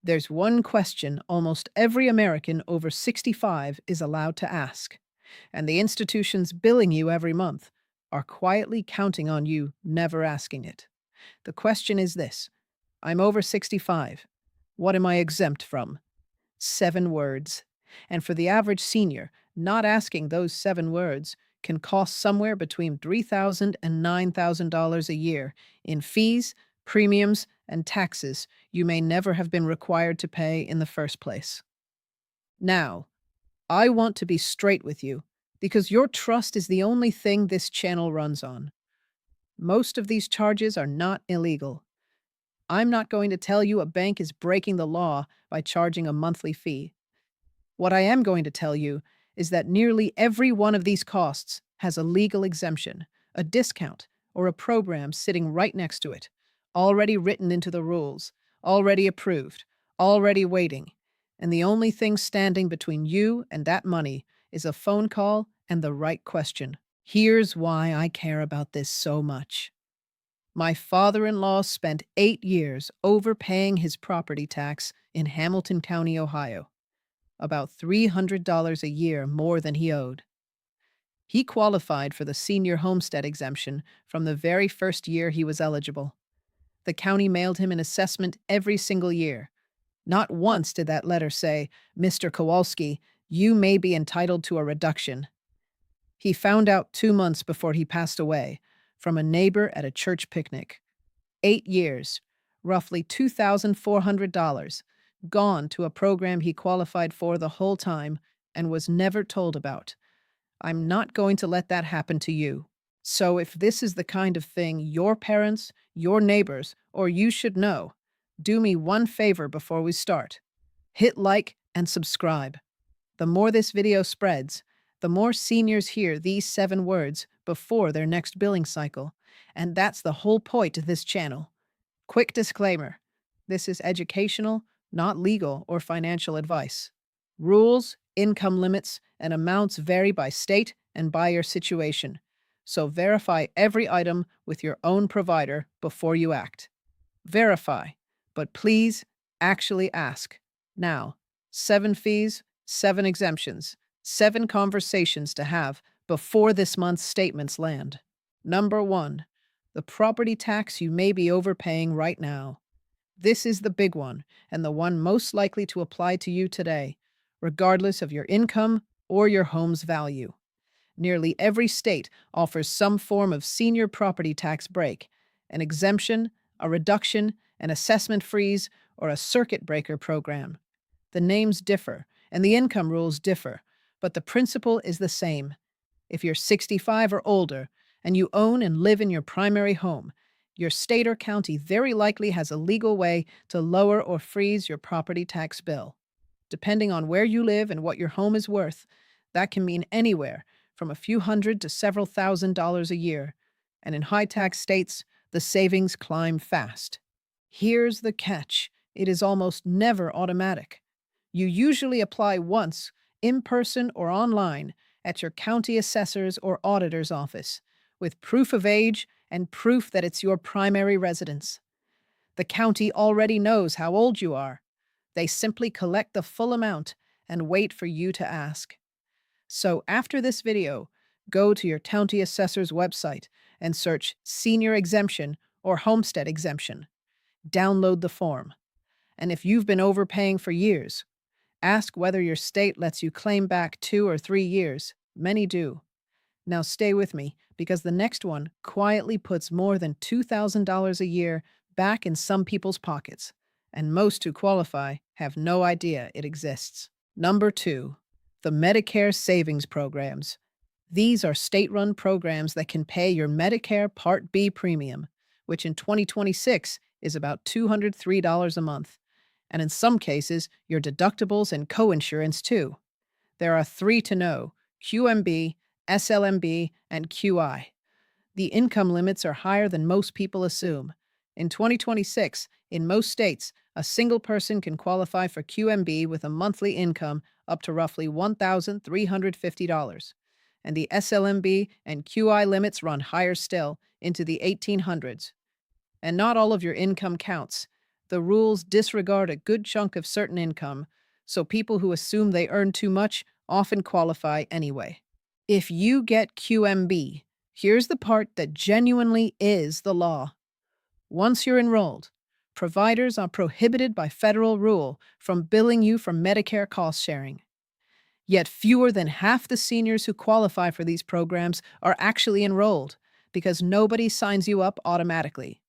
There's one question almost every American over 65 is allowed to ask, and the institutions billing you every month are quietly counting on you never asking it. The question is this: I'm over 65. What am I exempt from? 7 words. And for the average senior, not asking those 7 words can cost somewhere between $3,000 and $9,000 a year in fees, premiums, and taxes you may never have been required to pay in the first place. Now, I want to be straight with you because your trust is the only thing this channel runs on. Most of these charges are not illegal. I'm not going to tell you a bank is breaking the law by charging a monthly fee. What I am going to tell you is that nearly every one of these costs has a legal exemption, a discount, or a program sitting right next to it, already written into the rules, already approved, already waiting. And the only thing standing between you and that money is a phone call and the right question. Here's why I care about this so much. My father-in-law spent 8 years overpaying his property tax in Hamilton County, Ohio, about $300 a year more than he owed. He qualified for the senior homestead exemption from the very first year he was eligible. The county mailed him an assessment every single year. Not once did that letter say, "Mr. Kowalski, you may be entitled to a reduction." He found out 2 months before he passed away from a neighbor at a church picnic. 8 years, roughly $2,400, gone to a program he qualified for the whole time and was never told about. I'm not going to let that happen to you. So if this is the kind of thing your parents, your neighbors, or you should know, do me one favor before we start. Hit like and subscribe. The more this video spreads, the more seniors hear these 7 words before their next billing cycle. And that's the whole point of this channel. Quick disclaimer: this is educational, not legal or financial advice. Rules, income limits, and amounts vary by state and by your situation. So verify every item with your own provider before you act. Verify, but please actually ask. Now, 7 fees, 7 exemptions, 7 conversations to have before this month's statements land. Number 1, the property tax you may be overpaying right now. This is the big one, and the one most likely to apply to you today, regardless of your income or your home's value. Nearly every state offers some form of senior property tax break, an exemption, a reduction, an assessment freeze, or a circuit breaker program. The names differ, and the income rules differ, but the principle is the same. If you're 65 or older, and you own and live in your primary home, your state or county very likely has a legal way to lower or freeze your property tax bill. Depending on where you live and what your home is worth, that can mean anywhere from a few hundred to several $1,000s a year. And in high-tax states, the savings climb fast. Here's the catch: it is almost never automatic. You usually apply once, in person or online, at your county assessor's or auditor's office, with proof of age and proof that it's your primary residence. The county already knows how old you are. They simply collect the full amount and wait for you to ask. So after this video, go to your county assessor's website and search Senior Exemption or Homestead Exemption. Download the form. And if you've been overpaying for years, ask whether your state lets you claim back 2 or 3 years. Many do. Now stay with me, because the next one quietly puts more than $2,000 a year back in some people's pockets, and most who qualify have no idea it exists. Number 2, the Medicare Savings Programs. These are state-run programs that can pay your Medicare Part B premium, which in 2026 is about $203 a month, and in some cases, your deductibles and coinsurance too. There are 3 to know: QMB, SLMB, and QI. The income limits are higher than most people assume. In 2026, in most states, a single person can qualify for QMB with a monthly income up to roughly $1,350. And the SLMB and QI limits run higher still, into the 1800s. And not all of your income counts. The rules disregard a good chunk of certain income, so people who assume they earn too much often qualify anyway. If you get QMB, here's the part that genuinely is the law. Once you're enrolled, providers are prohibited by federal rule from billing you for Medicare cost sharing. Yet fewer than half the seniors who qualify for these programs are actually enrolled because nobody signs you up automatically.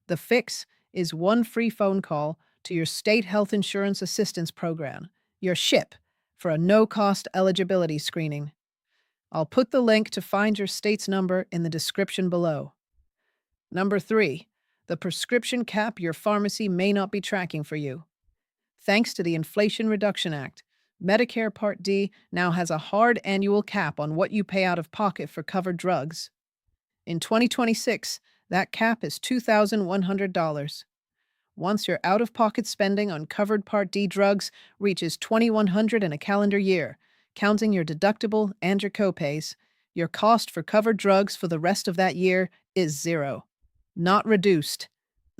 The fix is one free phone call to your state health insurance assistance program, your SHIP, for a no-cost eligibility screening. I'll put the link to find your state's number in the description below. Number 3, the prescription cap your pharmacy may not be tracking for you. Thanks to the Inflation Reduction Act, Medicare Part D now has a hard annual cap on what you pay out of pocket for covered drugs. In 2026, that cap is $2,100. Once your out-of-pocket spending on covered Part D drugs reaches $2,100 in a calendar year, counting your deductible and your copays, your cost for covered drugs for the rest of that year is zero. Not reduced.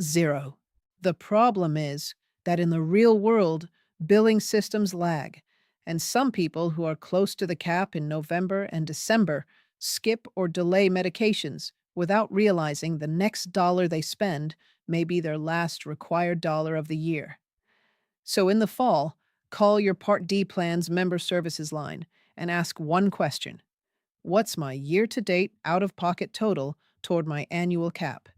Zero. The problem is that in the real world, billing systems lag, and some people who are close to the cap in November and December skip or delay medications without realizing the next dollar they spend may be their last required dollar of the year. So in the fall, call your Part D plan's member services line and ask one question. What's my year-to-date out-of-pocket total toward my annual cap?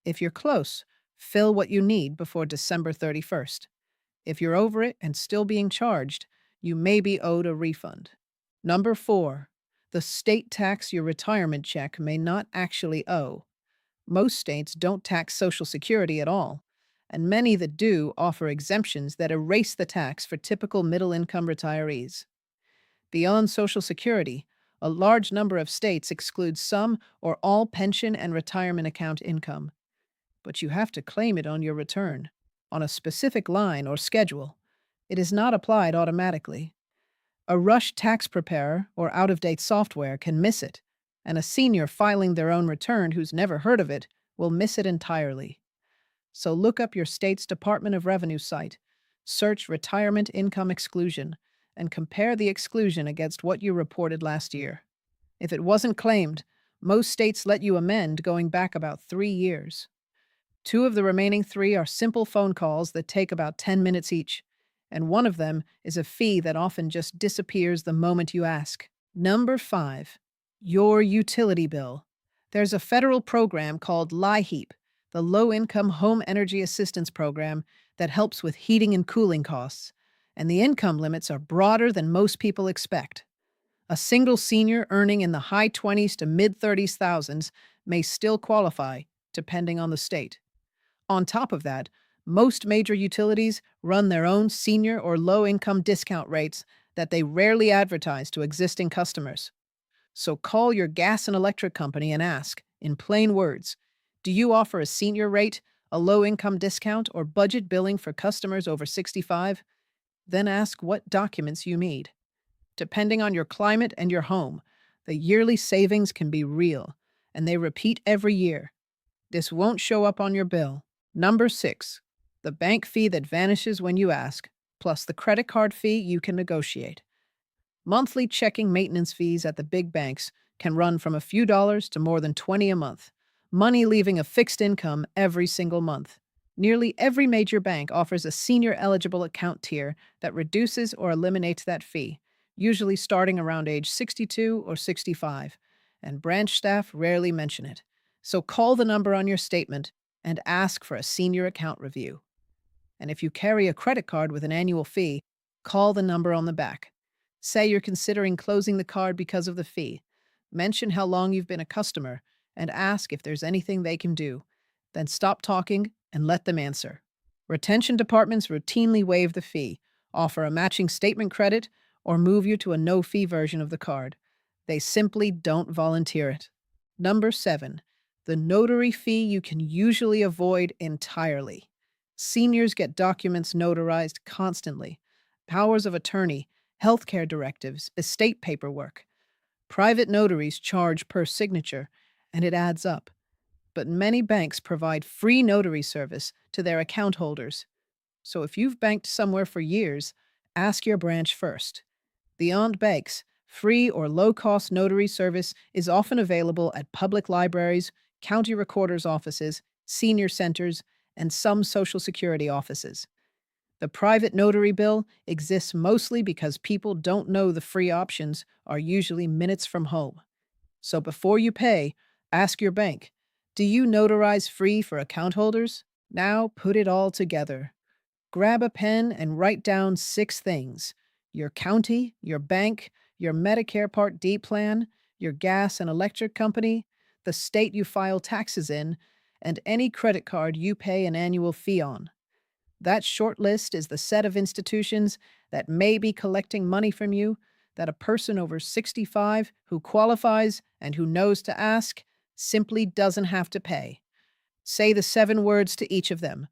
If you're close, fill what you need before December 31st. If you're over it and still being charged, you may be owed a refund. Number 4, the state tax your retirement check may not actually owe. Most states don't tax Social Security at all, and many that do offer exemptions that erase the tax for typical middle-income retirees. Beyond Social Security, a large number of states exclude some or all pension and retirement account income, but you have to claim it on your return, on a specific line or schedule. It is not applied automatically. A rush tax preparer or out-of-date software can miss it, and a senior filing their own return who's never heard of it will miss it entirely. So look up your state's Department of Revenue site, search Retirement Income Exclusion, and compare the exclusion against what you reported last year. If it wasn't claimed, most states let you amend going back about 3 years. 2 of the remaining 3 are simple phone calls that take about 10 minutes each, and one of them is a fee that often just disappears the moment you ask. Number 5, your utility bill. There's a federal program called LIHEAP, the Low-Income Home Energy Assistance Program, that helps with heating and cooling costs, and the income limits are broader than most people expect. A single senior earning in the high 20s to mid-30s thousands may still qualify, depending on the state. On top of that, most major utilities run their own senior or low-income discount rates that they rarely advertise to existing customers. So call your gas and electric company and ask, in plain words, do you offer a senior rate, a low-income discount, or budget billing for customers over 65? Then ask what documents you need. Depending on your climate and your home, the yearly savings can be real, and they repeat every year. This won't show up on your bill. Number 6, the bank fee that vanishes when you ask, plus the credit card fee you can negotiate. Monthly checking maintenance fees at the big banks can run from a few dollars to more than $20 a month, money leaving a fixed income every single month. Nearly every major bank offers a senior eligible account tier that reduces or eliminates that fee, usually starting around age 62 or 65, and branch staff rarely mention it. So call the number on your statement and ask for a senior account review. And if you carry a credit card with an annual fee, call the number on the back. Say you're considering closing the card because of the fee. Mention how long you've been a customer and ask if there's anything they can do. Then stop talking and let them answer. Retention departments routinely waive the fee, offer a matching statement credit, or move you to a no-fee version of the card. They simply don't volunteer it. Number 7, the notary fee you can usually avoid entirely. Seniors get documents notarized constantly. Powers of attorney, healthcare directives, estate paperwork. Private notaries charge per signature, and it adds up. but many banks provide free notary service to their account holders. So if you've banked somewhere for years, ask your branch first. Beyond banks, free or low cost notary service is often available at public libraries, county recorders' offices, senior centers, and some Social Security offices. The private notary bill exists mostly because people don't know the free options are usually minutes from home. So before you pay, ask your bank, do you notarize free for account holders? Now put it all together. Grab a pen and write down 6 things: your county, your bank, your Medicare Part D plan, your gas and electric company, the state you file taxes in, and any credit card you pay an annual fee on. That short list is the set of institutions that may be collecting money from you that a person over 65 who qualifies and who knows to ask simply doesn't have to pay. Say the 7 words to each of them.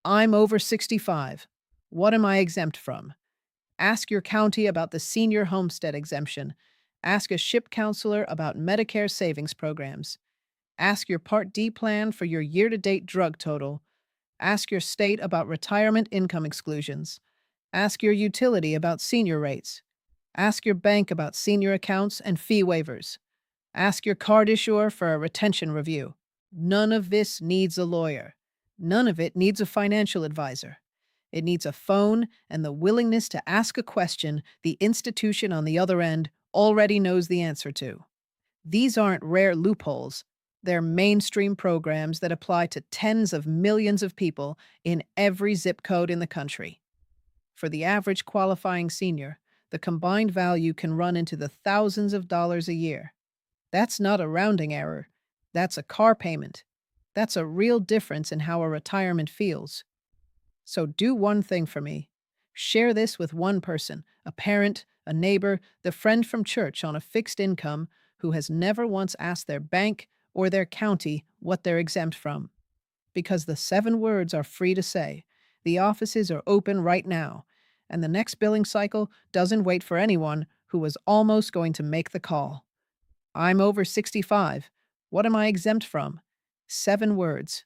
I'm over 65. What am I exempt from? Ask your county about the senior homestead exemption. Ask a ship counselor about Medicare Savings Programs. Ask your Part D plan for your year to date drug total. Ask your state about retirement income exclusions. Ask your utility about senior rates. Ask your bank about senior accounts and fee waivers. Ask your card issuer for a retention review. None of this needs a lawyer. None of it needs a financial advisor. It needs a phone and the willingness to ask a question the institution on the other end already knows the answer to. These aren't rare loopholes. They're mainstream programs that apply to tens of millions of people in every zip code in the country. For the average qualifying senior, the combined value can run into the thousands of dollars a year. That's not a rounding error. That's a car payment. That's a real difference in how a retirement feels. So do one thing for me. Share this with one person, a parent, a neighbor, the friend from church on a fixed income who has never once asked their bank or their county what they're exempt from. Because the 7 words are free to say. The offices are open right now, and the next billing cycle doesn't wait for anyone who was almost going to make the call. I'm over 65. What am I exempt from? 7 words.